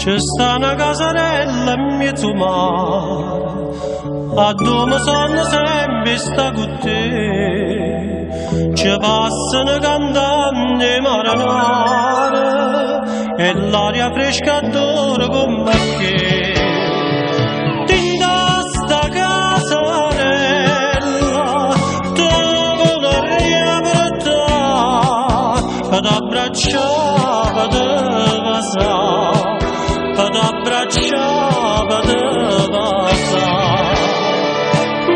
C'è sta una casarella in mezzo mare, a dove sono sempre sta con te. Ci passano cantanti marinare e l'aria fresca adora come che. Tinta sta casarella, tu vorrei portare, ad abbracciare, ad abbracciare. Ad abbracciava de basa,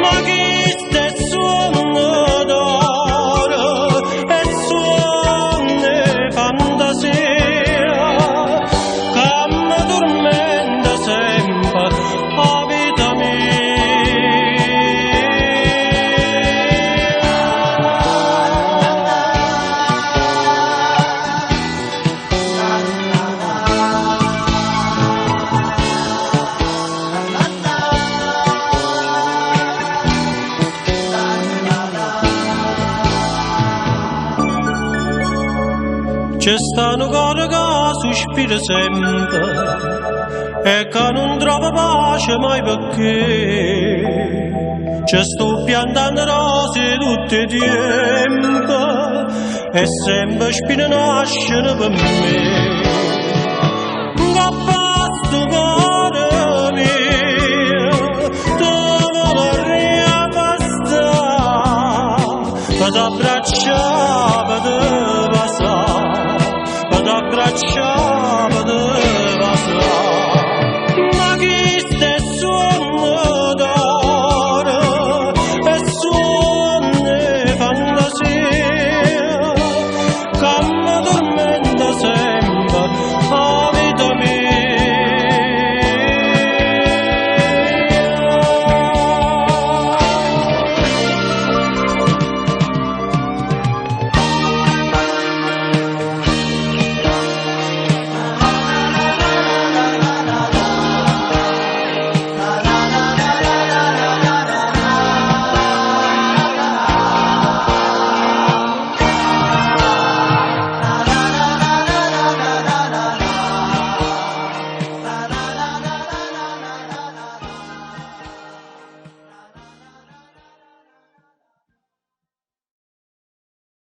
ma chi sta suono d'oro e suona fantasia, che mi tormenta sempre la vita C'è stanno cose che sospira sempre e che non trova pace mai perché ci sto piantando rose tutto il tempo e sempre spine nascono per me. Cappasto cuore mio, tu vorrei passare, ad abbracciare, ad abbracciare, ad abbracciare.